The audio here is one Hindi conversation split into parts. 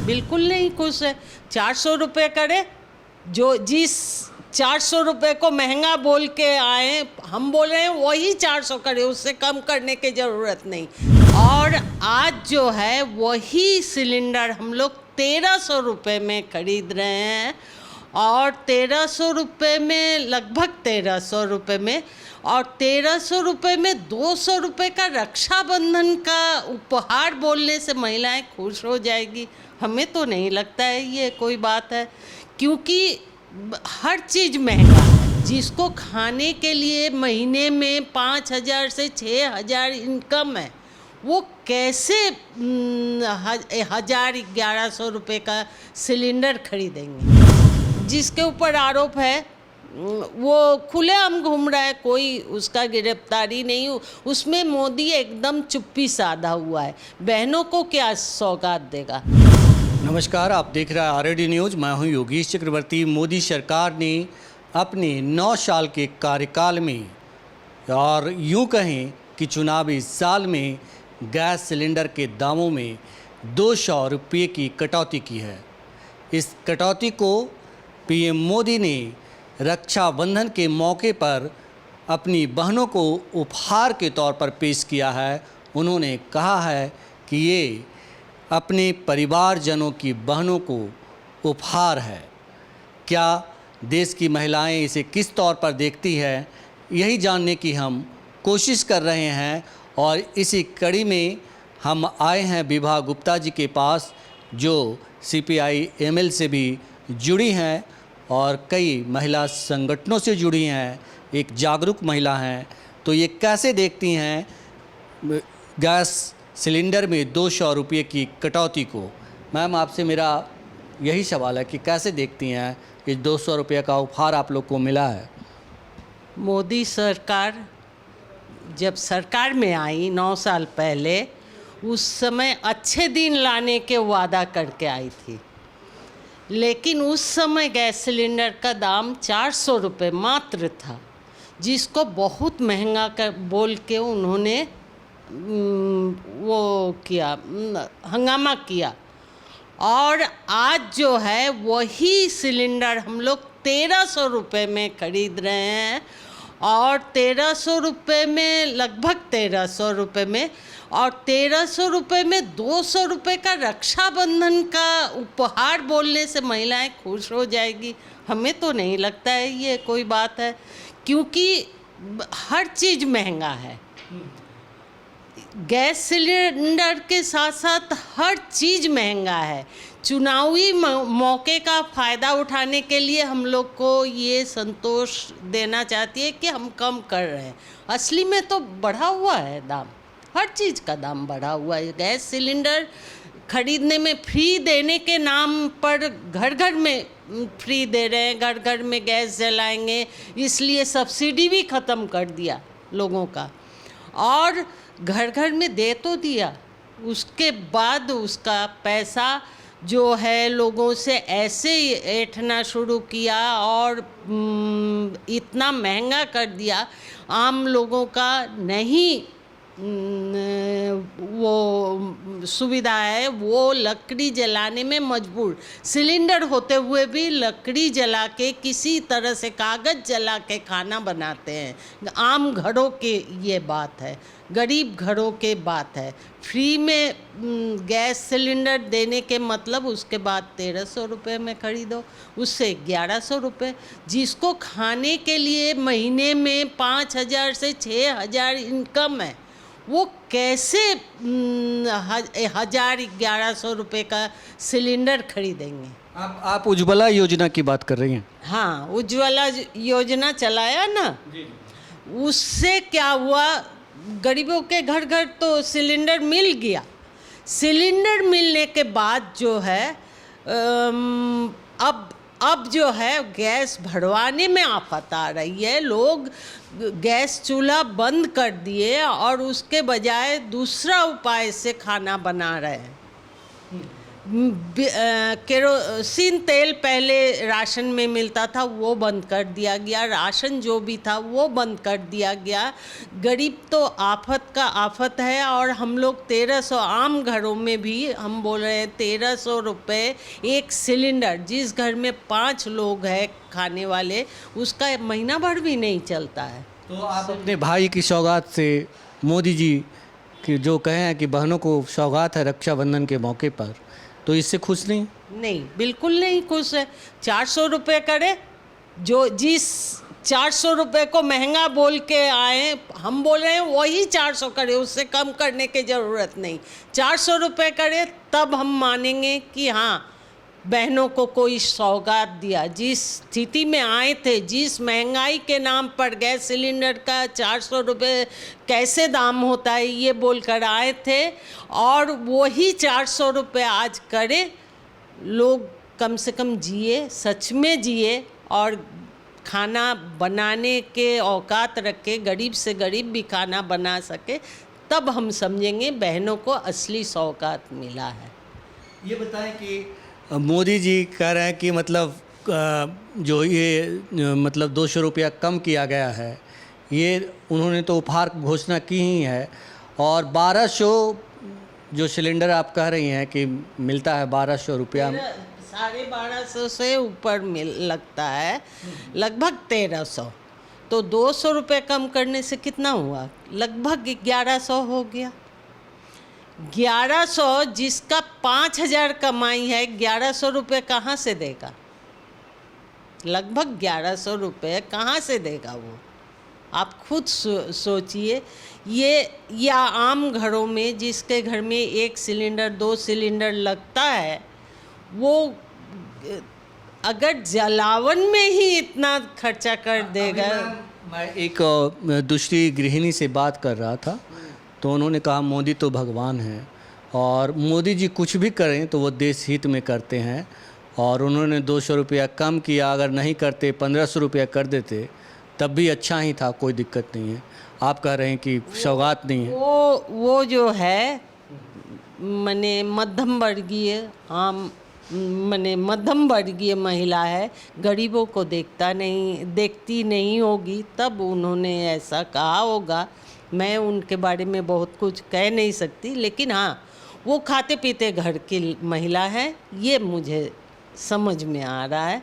बिल्कुल नहीं खुश है। 400 रुपये करे, जो जिस 400 रुपये को महंगा बोल के आए, हम बोल रहे हैं वही 400 करे, उससे कम करने की ज़रूरत नहीं। और आज जो है वही सिलेंडर हम लोग 1300 रुपये में ख़रीद रहे हैं, और 1300 रुपये में, लगभग 1300 रुपये में, और 1300 रुपये में 200 रुपये का रक्षाबंधन का उपहार बोलने से महिलाएं खुश हो जाएगी। हमें तो नहीं लगता है ये कोई बात है, क्योंकि हर चीज़ महंगा है। जिसको खाने के लिए महीने में 5000 से 6000 इनकम है, वो कैसे 1100 रुपये का सिलेंडर खरीदेंगे। जिसके ऊपर आरोप है वो खुलेआम घूम रहा है, कोई उसका गिरफ्तारी नहीं। उसमें मोदी एकदम चुप्पी साधा हुआ है, बहनों को क्या सौगात देगा। नमस्कार, आप देख रहे हैं आरडी न्यूज़। मैं हूं योगेश चक्रवर्ती। मोदी सरकार ने अपने 9 साल के कार्यकाल में, और यूं कहें कि चुनावी साल में, गैस सिलेंडर के दामों में 200 रुपये की कटौती की है। इस कटौती को पीएम मोदी ने रक्षाबंधन के मौके पर अपनी बहनों को उपहार के तौर पर पेश किया है। उन्होंने कहा है कि ये अपने परिवारजनों की बहनों को उपहार है। क्या देश की महिलाएं इसे किस तौर पर देखती है, यही जानने की हम कोशिश कर रहे हैं। और इसी कड़ी में हम आए हैं विभा गुप्ता जी के पास, जो सीपीआई एमएल से भी जुड़ी हैं और कई महिला संगठनों से जुड़ी हैं, एक जागरूक महिला हैं। तो ये कैसे देखती हैं गैस सिलेंडर में 200 रुपये की कटौती को। मैम, आपसे मेरा यही सवाल है कि कैसे देखती हैं कि 200 रुपये का उपहार आप लोग को मिला है। मोदी सरकार जब सरकार में आई 9 साल पहले, उस समय अच्छे दिन लाने के वादा करके आई थी, लेकिन उस समय गैस सिलेंडर का दाम 400 रुपये मात्र था, जिसको बहुत महंगा कर बोल के उन्होंने वो किया, हंगामा किया। और आज जो है वही सिलेंडर हम लोग 1300 रुपये में ख़रीद रहे हैं, और 1300 रुपये में, लगभग 1300 रुपये में, और 1300 रुपये में 200 रुपये का रक्षाबंधन का उपहार बोलने से महिलाएं खुश हो जाएगी। हमें तो नहीं लगता है ये कोई बात है, क्योंकि हर चीज़ महंगा है। गैस सिलेंडर के साथ साथ हर चीज़ महंगा है। चुनावी मौके का फ़ायदा उठाने के लिए हम लोग को ये संतोष देना चाहती है कि हम कम कर रहे हैं। असली में तो बढ़ा हुआ है दाम, हर चीज़ का दाम बढ़ा हुआ है। गैस सिलेंडर खरीदने में फ्री देने के नाम पर घर घर में फ्री दे रहे हैं, घर घर में गैस जलाएंगे, इसलिए सब्सिडी भी ख़त्म कर दिया लोगों का। और घर घर में दे तो दिया, उसके बाद उसका पैसा जो है लोगों से ऐसे ऐंठना शुरू किया और इतना महंगा कर दिया, आम लोगों का नहीं वो सुविधा है, वो लकड़ी जलाने में मजबूर, सिलेंडर होते हुए भी लकड़ी जला के, किसी तरह से कागज़ जला के खाना बनाते हैं। आम घरों के ये बात है, गरीब घरों के बात है। फ्री में गैस सिलेंडर देने के मतलब उसके बाद 1300 रुपये में ख़रीदो, उससे 1100 रुपये। जिसको खाने के लिए महीने में 5000 से 6000 इनकम है, वो कैसे 1100 रुपये का सिलेंडर खरीदेंगे। आप उज्ज्वला योजना की बात कर रही हैं? हाँ, उज्ज्वला योजना चलाया ना, उससे क्या हुआ, गरीबों के घर घर तो सिलेंडर मिल गया। सिलेंडर मिलने के बाद जो है अब जो है गैस भरवाने में आफत आ रही है। लोग गैस चूल्हा बंद कर दिए और उसके बजाय दूसरा उपाय से खाना बना रहे हैं। केरोसिन तेल पहले राशन में मिलता था, वो बंद कर दिया गया। राशन जो भी था वो बंद कर दिया गया। गरीब तो आफत का आफत है। और हम लोग 1300, आम घरों में भी हम बोल रहे हैं 1300 रुपये एक सिलेंडर। जिस घर में 5 लोग हैं खाने वाले, उसका महीना भर भी नहीं चलता है। तो आप अपने भाई की सौगात से मोदी जी कि जो कहे हैं कि बहनों को सौगात है रक्षाबंधन के मौके पर, तो इससे खुश नहीं? नहीं, बिल्कुल नहीं खुश है। 400 रुपये करे, जो जिस 400 रुपये को महंगा बोल के आए, हम बोल रहे हैं वही 400 करे, उससे कम करने की ज़रूरत नहीं। 400 रुपये करे तब हम मानेंगे कि हाँ, बहनों को कोई सौगात दिया। जिस स्थिति में आए थे, जिस महंगाई के नाम पर गैस सिलेंडर का 400 रुपये कैसे दाम होता है ये बोलकर आए थे, और वही 400 रुपये आज करे, लोग कम से कम जिए, सच में जिए, और खाना बनाने के औकात रखे, गरीब से गरीब भी खाना बना सके, तब हम समझेंगे बहनों को असली सौगात मिला है। ये बताएं कि मोदी जी कह रहे हैं कि मतलब जो ये मतलब 200 रुपया कम किया गया है, ये उन्होंने तो उपहार घोषणा की ही है। और 1200 जो सिलेंडर आप कह रही हैं कि मिलता है 1200 रुपया, 1250 से ऊपर लगता है, लगभग 1300। तो 200 रुपये कम करने से कितना हुआ? लगभग 1100 हो गया। 1100, जिसका 5000 कमाई है, 1100 रुपये कहाँ से देगा? लगभग 1100 रुपये कहाँ से देगा वो? आप खुद सोचिए। ये या आम घरों में जिसके घर में 1 सिलेंडर 2 सिलेंडर लगता है, वो अगर जलावन में ही इतना खर्चा कर देगा। मैं एक दूसरी गृहिणी से बात कर रहा था, तो उन्होंने कहा मोदी तो भगवान हैं, और मोदी जी कुछ भी करें तो वो देश हित में करते हैं। और उन्होंने 200 रुपया कम किया, अगर नहीं करते 1500 रुपया कर देते तब भी अच्छा ही था, कोई दिक्कत नहीं है। आप कह रहे हैं कि सौगात नहीं है। वो जो है मने मध्यम वर्गीय, आम मने मध्यम वर्गीय महिला है, गरीबों को देखती नहीं होगी, तब उन्होंने ऐसा कहा होगा। मैं उनके बारे में बहुत कुछ कह नहीं सकती, लेकिन हाँ, वो खाते पीते घर की महिला है, ये मुझे समझ में आ रहा है।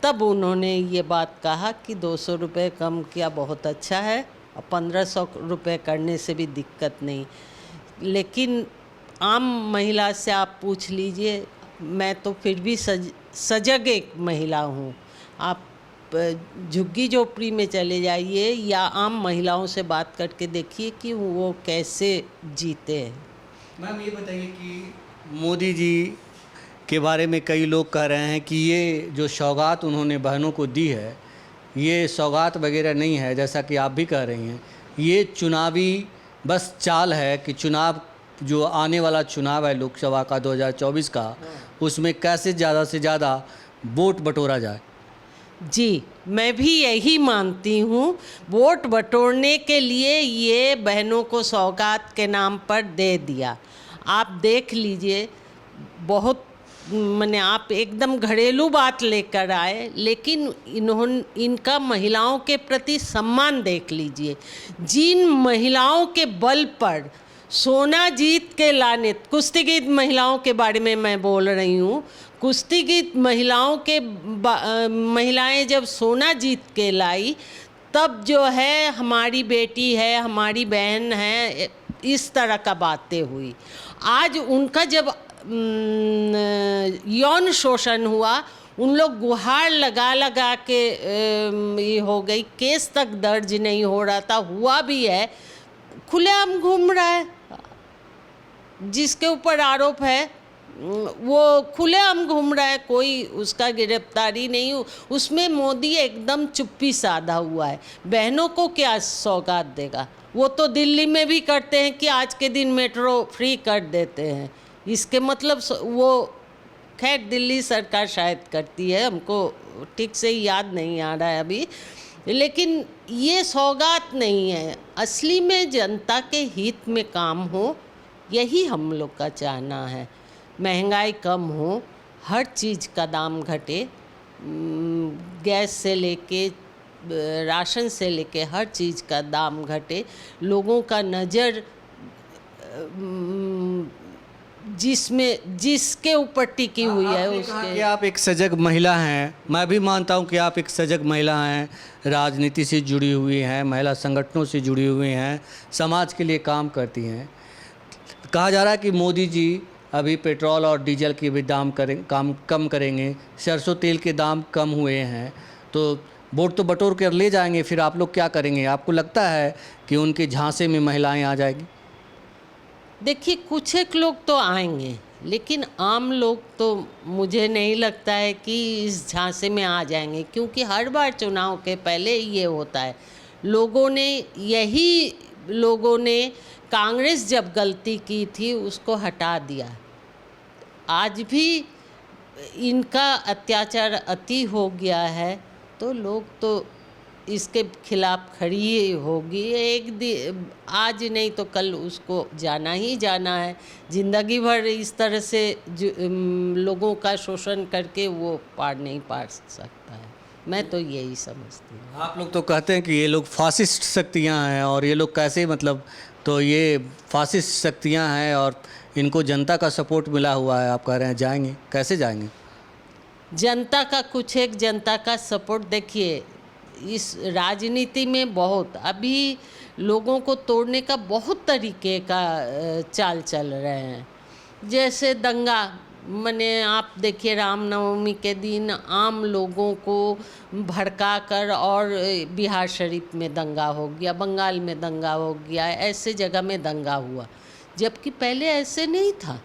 तब उन्होंने ये बात कहा कि 200 रुपये कम किया, बहुत अच्छा है, और 1500 रुपये करने से भी दिक्कत नहीं। लेकिन आम महिला से आप पूछ लीजिए, मैं तो फिर भी सजग एक महिला हूँ। आप झुग्गी झोपड़ी में चले जाइए या आम महिलाओं से बात करके देखिए कि वो कैसे जीते हैं। मैम, ये बताइए कि मोदी जी के बारे में कई लोग कह रहे हैं कि ये जो सौगात उन्होंने बहनों को दी है, ये सौगात वगैरह नहीं है, जैसा कि आप भी कह रही हैं। ये चुनावी बस चाल है कि चुनाव, जो आने वाला चुनाव है लोकसभा का 2024 का, उसमें कैसे ज़्यादा से ज़्यादा वोट बटोरा जाए। जी, मैं भी यही मानती हूँ। वोट बटोरने के लिए ये बहनों को सौगात के नाम पर दे दिया। आप देख लीजिए, बहुत मैंने आप एकदम घरेलू बात लेकर आए, लेकिन इनका महिलाओं के प्रति सम्मान देख लीजिए। जिन महिलाओं के बल पर सोना जीत के लाने, कुश्तीगीत महिलाओं के बारे में मैं बोल रही हूँ, कुश्तीगीत महिलाएं जब सोना जीत के लाई, तब जो है हमारी बेटी है, हमारी बहन है, इस तरह का बातें हुई। आज उनका जब यौन शोषण हुआ, उन लोग गुहार लगा लगा के ये हो गई, केस तक दर्ज नहीं हो रहा था, हुआ भी है, खुलेआम घूम रहा है। जिसके ऊपर आरोप है वो खुलेआम घूम रहा है, कोई उसका गिरफ्तारी नहीं हो। उसमें मोदी एकदम चुप्पी साधा हुआ है। बहनों को क्या सौगात देगा? वो तो दिल्ली में भी करते हैं कि आज के दिन मेट्रो फ्री कर देते हैं। इसके मतलब वो, खैर दिल्ली सरकार शायद करती है, हमको ठीक से याद नहीं आ रहा है अभी, लेकिन ये सौगात नहीं है। असली में जनता के हित में काम हो, यही हम लोग का चाहना है। महंगाई कम हो, हर चीज़ का दाम घटे, गैस से लेके राशन से लेके हर चीज़ का दाम घटे, लोगों का नज़र जिसके ऊपर टिकी हुई है आपने कहा उसके। कि आप एक सजग महिला हैं, मैं भी मानता हूं कि आप एक सजग महिला हैं, राजनीति से जुड़ी हुई हैं, महिला संगठनों से जुड़ी हुई हैं, समाज के लिए काम करती हैं। कहा जा रहा है कि मोदी जी अभी पेट्रोल और डीजल के भी दाम कम करेंगे, सरसों तेल के दाम कम हुए हैं, तो वोट तो बटोर कर ले जाएंगे, फिर आप लोग क्या करेंगे? आपको लगता है कि उनके झांसे में महिलाएं आ जाएगी? देखिए, कुछ एक लोग तो आएंगे, लेकिन आम लोग तो मुझे नहीं लगता है कि इस झांसे में आ जाएंगे, क्योंकि हर बार चुनाव के पहले ये होता है। लोगों ने कांग्रेस जब गलती की थी उसको हटा दिया। आज भी इनका अत्याचार अति हो गया है, तो लोग तो इसके खिलाफ खड़ी ही होगी। आज नहीं तो कल उसको जाना ही जाना है। ज़िंदगी भर इस तरह से लोगों का शोषण करके वो पार नहीं पार सकता है। मैं तो यही समझती हूँ। आप लोग तो कहते हैं कि ये लोग फासिस्ट शक्तियां हैं, और ये लोग कैसे, मतलब तो ये फासिस्ट शक्तियां हैं और इनको जनता का सपोर्ट मिला हुआ है, आप कह रहे हैं जाएंगे, कैसे जाएंगे? जनता का जनता का सपोर्ट देखिए, इस राजनीति में बहुत अभी लोगों को तोड़ने का बहुत तरीके का चाल चल रहे हैं। जैसे दंगा, माने आप देखिए रामनवमी के दिन आम लोगों को भड़का कर, और बिहार शरीफ में दंगा हो गया, बंगाल में दंगा हो गया, ऐसे जगह में दंगा हुआ, जबकि पहले ऐसे नहीं था।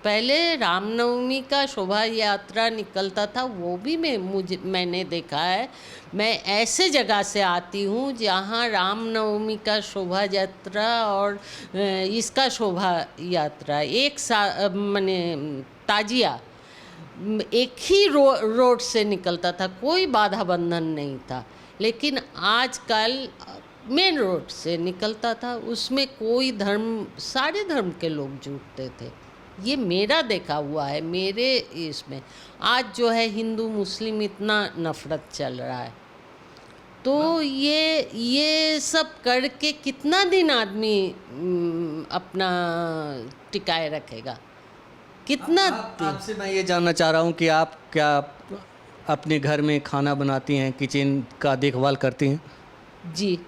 पहले रामनवमी का शोभा यात्रा निकलता था, वो भी मैंने देखा है। मैं ऐसे जगह से आती हूँ जहाँ रामनवमी का शोभा यात्रा और इसका शोभा यात्रा माने ताजिया एक ही रोड से निकलता था, कोई बाधा बंधन नहीं था। लेकिन आजकल मेन रोड से निकलता था, उसमें कोई सारे धर्म के लोग जुटते थे। ये मेरा देखा हुआ है। मेरे इसमें आज जो है हिंदू मुस्लिम इतना नफरत चल रहा है, तो ये सब करके कितना दिन आदमी अपना टिकाए रखेगा? कितना आपसे मैं ये जानना चाह रहा हूँ कि आप क्या अपने घर में खाना बनाती हैं, किचन का देखभाल करती हैं? जी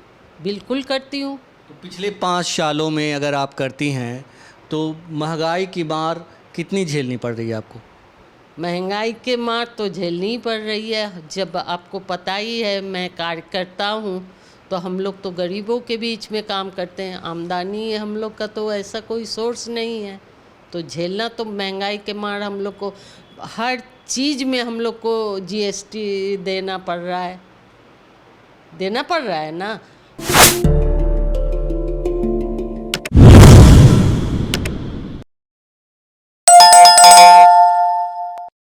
बिल्कुल करती हूँ। तो पिछले 5 सालों में अगर आप करती हैं तो महंगाई की मार कितनी झेलनी पड़ रही है आपको? महंगाई के मार तो झेलनी ही पड़ रही है। जब आपको पता ही है, मैं कार्यकर्ता हूँ, तो हम लोग तो गरीबों के बीच में काम करते हैं। आमदनी हम लोग का तो ऐसा कोई सोर्स नहीं है, तो झेलना तो महंगाई के मार हम लोग को, हर चीज़ में हम लोग को जीएसटी देना पड़ रहा है ना।